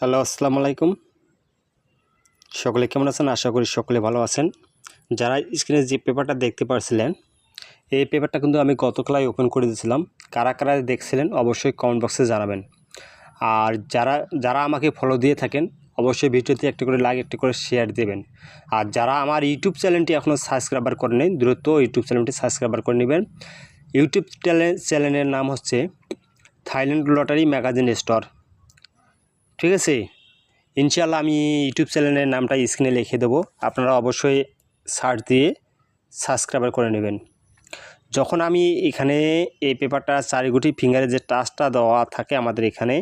Hello, আসসালামু আলাইকুম। সকলে কেমন আছেন? আশা করি সকলে ভালো আছেন। যারা স্ক্রিনে যে পেপারটা দেখতে পারছিলেন, এই পেপারটা কিন্তু আমি গতকালই ওপেন করে দিয়েছিলাম। কারা কারা দেখছিলেন অবশ্যই কমেন্ট বক্সে জানাবেন। আর যারা যারা আমাকে ফলো দিয়ে থাকেন অবশ্যই ভিডিওতে একটা করে লাইক, একটা করে শেয়ার দেবেন। আর যারা আমার ইউটিউব চ্যানেলটি এখনও সাবস্ক্রাইবার করেননি, দ্রুত ইউটিউব চ্যানেলটি সাবস্ক্রাইবার করে নেবেন। ইউটিউব চ্যানেলের নাম হচ্ছে থাইল্যান্ড লটারি ম্যাগাজিন স্টোর। ঠিক আছে? ইনশাআল্লাহ আমি ইউটিউব চ্যানেলের নামটা স্ক্রিনে লিখে দেবো, আপনারা অবশ্যই সার্চ দিয়ে সাবস্ক্রাইবার করে নেবেন। যখন আমি এখানে এই পেপারটা চারিগুটি ফিঙ্গারে যে টাচটা দেওয়া থাকে আমাদের এখানে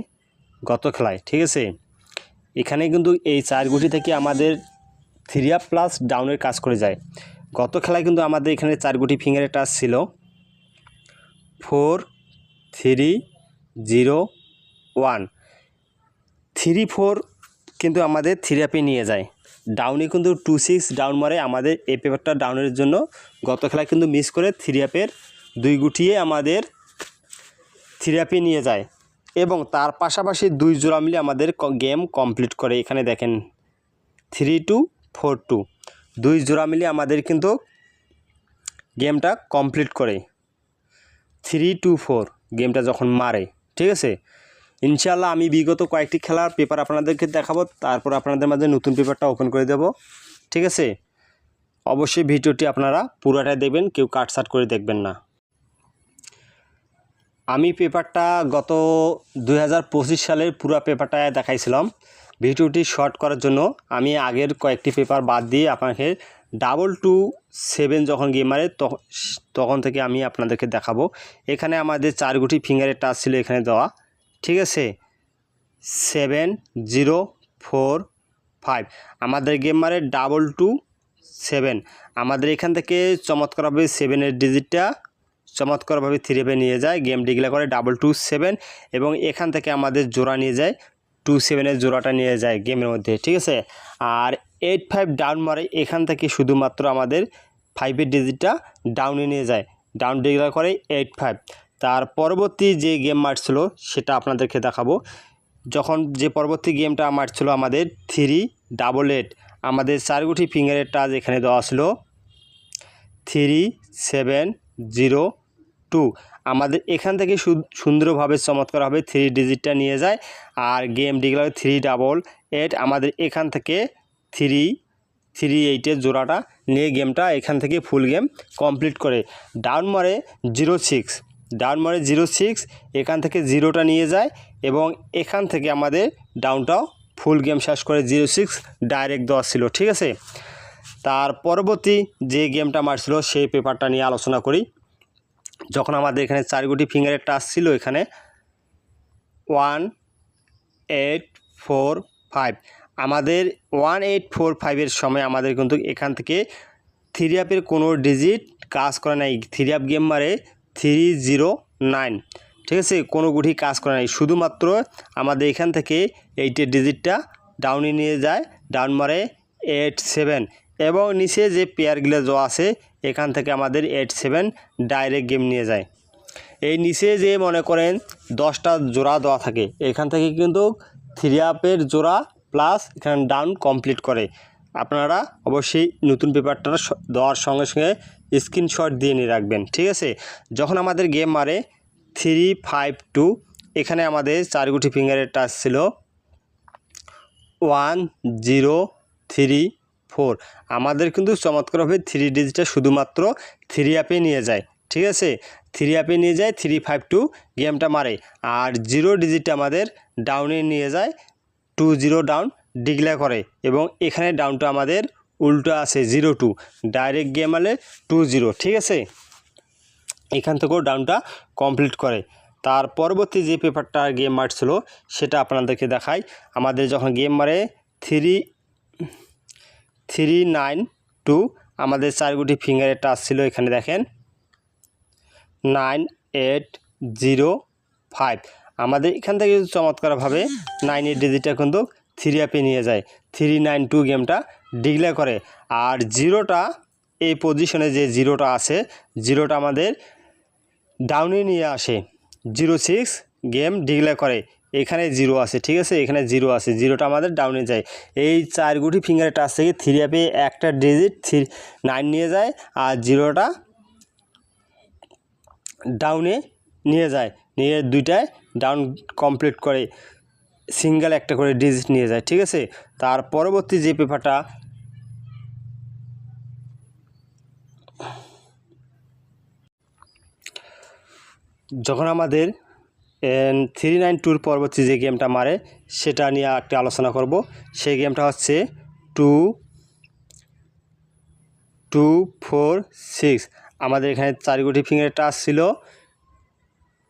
গত খেলায়, ঠিক আছে, এখানে কিন্তু এই চারগুটি থেকে আমাদের 3 প্লাস ডাউনের কাজ করে যায়। গত খেলায় কিন্তু আমাদের এখানে চারগুটি ফিঙ্গারের টাচ ছিল 4 3 0 1 3 4 কিন্তু আমাদের 3 আপে নিয়ে যায়। ডাউনে কিন্তু 2 6 ডাউন মারে আমাদের এই পেপারটা ডাউনের জন্য গত খেলায় কিন্তু মিস করে 3 আপের 2 গুটিয়ে আমাদের 3 আপে নিয়ে যায় এবং তার পাশাপাশি 2 জোড়া মিলে আমাদের গেম কমপ্লিট করে। এখানে দেখেন 3 2 4 2 2 জোড়া মিলে আমাদের কিন্তু গেমটা কমপ্লিট করে 3 2 4 গেমটা যখন মারে। ঠিক আছে, ইনশাআল্লাহ আমি বিগত কয়েকটি খেলার পেপার আপনাদেরকে দেখাবো, তারপর আপনাদের মাঝে নতুন পেপারটা ওপেন করে দেব। ঠিক আছে, অবশ্যই ভিডিওটি আপনারা পুরোটাই দেখবেন, কেউ কাটছাট করে দেখবেন না। আমি পেপারটা গত 2025 সালের পুরো পেপারটা দেখাইছিলাম। ভিডিওটি শর্ট করার জন্য আমি আগের কয়েকটি পেপার বাদ দিয়ে আপনাকে 227 যখন গেম মারে তখন থেকে আমি আপনাদেরকে দেখাবো। এখানে আমাদের 4 গুটি ফিঙ্গারের টাচ ছিল এখানে দেওয়া। ঠিক আছে, 7 0 4 5 আমাদের গেম মারে 227। আমাদের এখান থেকে চমৎকারভাবে 7-এর ডিজিটটা চমৎকারভাবে 3 আপে নিয়ে যায়, গেম ডিক্লেয়ার করে 227 এবং এখান থেকে আমাদের জোড়া নিয়ে যায় 27-এর জোড়াটা নিয়ে যায় গেমের মধ্যে। ঠিক আছে, আর 8 5 ডাউন মারে এখান থেকে শুধুমাত্র আমাদের 5-এর ডিজিটটা ডাউনে নিয়ে যায়, ডাউন ডিক্লেয়ার করে 8 5। তার পরবর্তী যে গেম মারছিল সেটা আপনাদেরকে দেখাবো। যখন যে পরবর্তী গেমটা মারছিল আমাদের 3 8 আমাদের 4 গুটি ফিঙ্গারের টাচ এখানে দেওয়া ছিল 3 7 0 2। আমাদের এখান থেকে সুন্দরভাবে চমৎকারভাবে 3 ডিজিটটা নিয়ে যায় আর গেম ডিক্লেয়ার 3 8 আমাদের এখান থেকে 3 8-এর জোড়াটা নিয়ে গেমটা এখান থেকে ফুল গেম কমপ্লিট করে। ডাউন মারে 0 6 ডাউন মারে 0 6 এখান থেকে জিরোটা নিয়ে যায় এবং এখান থেকে আমাদের ডাউনটাও ফুল গেম শেষ করে 0 6 ডাইরেক্ট দেওয়া ছিল। ঠিক আছে, তার পরবর্তী যে গেমটা মারছিল সেই পেপারটা নিয়ে আলোচনা করি। যখন আমাদের এখানে 4 গুটি ফিঙ্গারের টাচ ছিল এখানে 1 8 4 5 আমাদের 1 8 4 5-এর সময় আমাদের কিন্তু এখান থেকে 3 আপের কোনো ডিজিট কাজ করে নাই। 3 আপ গেম মারে 3 0 9। ঠিক আছে, কোনো গুটি কাজ করে নাই, শুধুমাত্র আমাদের এখান থেকে 8-এর ডিজিটটা ডাউনে নিয়ে যায়, ডাউন মারে 8 7 এবং নিচে যে পেয়ারগুলো দেওয়া আছে এখান থেকে আমাদের 8 7 ডাইরেক্ট গেম নিয়ে যায়। এই নিচে যে মনে করেন 10টা জোড়া দেওয়া থাকে এখান থেকে কিন্তু 3 আপের জোড়া প্লাস এখানে ডাউন কমপ্লিট করে। আপনারা অবশ্যই নতুন পেপারটা দেওয়ার সঙ্গে সঙ্গে স্ক্রিনশট দিয়ে নিয়ে রাখবেন। ঠিক আছে, যখন আমাদের গেম মারে 3 5 2 এখানে আমাদের 4 গুটি ফিঙ্গারের টাচ ছিল 1 0 3 4 আমাদের কিন্তু চমৎকারভাবে 3 ডিজিটটা শুধুমাত্র 3 আপে নিয়ে যায়। ঠিক আছে, 3 আপে নিয়ে যায় 3 5 2 গেমটা মারে আর 0 ডিজিটটা আমাদের ডাউনে নিয়ে যায় 2 0 ডাউন ডিক্লেয়ার করে এবং এখানে ডাউনটা আমাদের উল্টো আছে 0 2 ডাইরেক্ট গেম মারলে 2 0। ঠিক আছে, এখান থেকেও ডাউনটা কমপ্লিট করে। তার পরবর্তী যে পেপারটা গেম মারছিল সেটা আপনাদেরকে দেখাই। আমাদের যখন গেম মারে 3 9 2 আমাদের 4 গুটি ফিঙ্গারের টাচ ছিল এখানে দেখেন 9 8 0 5 আমাদের এখান থেকে চমৎকারভাবে 9-এর ডিজিটটা কিন্তু 3 আপে নিয়ে যায়, 3 9 2 গেমটা ডিক্লেয়ার করে আর জিরোটা এই পজিশনে যে জিরোটা আছে জিরোটা আমাদের ডাউনে নিয়ে আসে 0 6 গেম ডিক্লেয়ার করে এখানে 0 আছে, ঠিক আছে, এখানে 0 আছে, 0টা আমাদের ডাউনে যায়। এই 4 গুটি ফিঙ্গারের টাচ থেকে 3 অ্যাপে একটা ডিজিট 9 নিয়ে যায়, আর 0টা ডাউনে নিয়ে যায়, নিয়ে দুইটায় ডাউন কমপ্লিট করে সিঙ্গেল একটা করে ডিজিট নিয়ে যায়, ঠিক আছে। তার পরবর্তী যে পেপারটা যখন আমাদের 392 পরবর্তী যে গেমটা মারে সেটা নিয়ে একটু আলোচনা করব। সেই গেমটা হচ্ছে 2-4-6। আমাদের এখানে 4 গুটি ফিঙ্গারের টাচ ছিল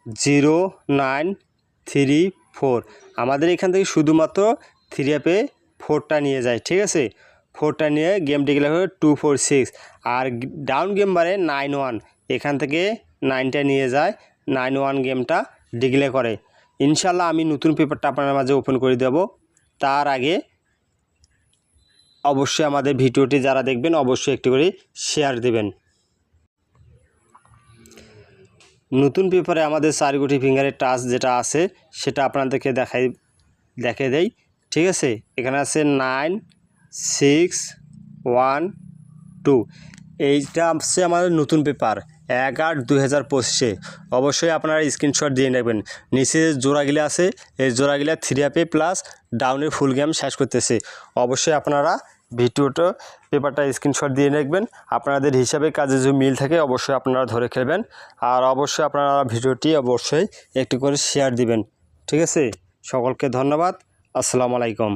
0 9 3 4। আমাদের এখান থেকে শুধুমাত্র 3 অ্যাপে 4টা নিয়ে যায়, ঠিক আছে। 4টা নিয়ে গেম ডিক্লেয়ার করে 2-4-6। আর ডাউন গেম বারে 9-1, এখান থেকে 9টা নিয়ে যায়, 9-1 গেমটা ডিক্লেয়ার করে। ইনশাল্লাহ আমি নতুন পেপারটা আপনার মাঝে ওপেন করে দেব। তার আগে অবশ্যই আমাদের ভিডিওটি যারা দেখবেন অবশ্যই একটু করে শেয়ার দেবেন। নতুন পেপারে আমাদের 4 গুটি ফিঙ্গারের টাচ যেটা আছে সেটা আপনাদেরকে দেখে দেই, ঠিক আছে। এখানে আছে 9 6 1 2। এইটা হচ্ছে আমাদের নতুন পেপার 1/8/2025-এ। অবশ্যই আপনারা স্ক্রিনশট দিয়ে নেবেন। নিচে জোড়াগুলো আছে, এই জোড়াগুলো 3 অ্যাপে প্লাস ডাউনের ফুল গেম শেষ করতেছে। অবশ্যই আপনারা ভিডিওটা পেপারটা স্ক্রিনশট দিয়ে রাখবেন। আপনাদের হিসাবে কাজে যদি মিল থাকে অবশ্যই আপনারা ধরে খেলবেন। আর অবশ্যই আপনারা ভিডিওটি অবশ্যই একটু করে শেয়ার দিবেন, ঠিক আছে। সকলকে ধন্যবাদ। আসসালামু আলাইকুম।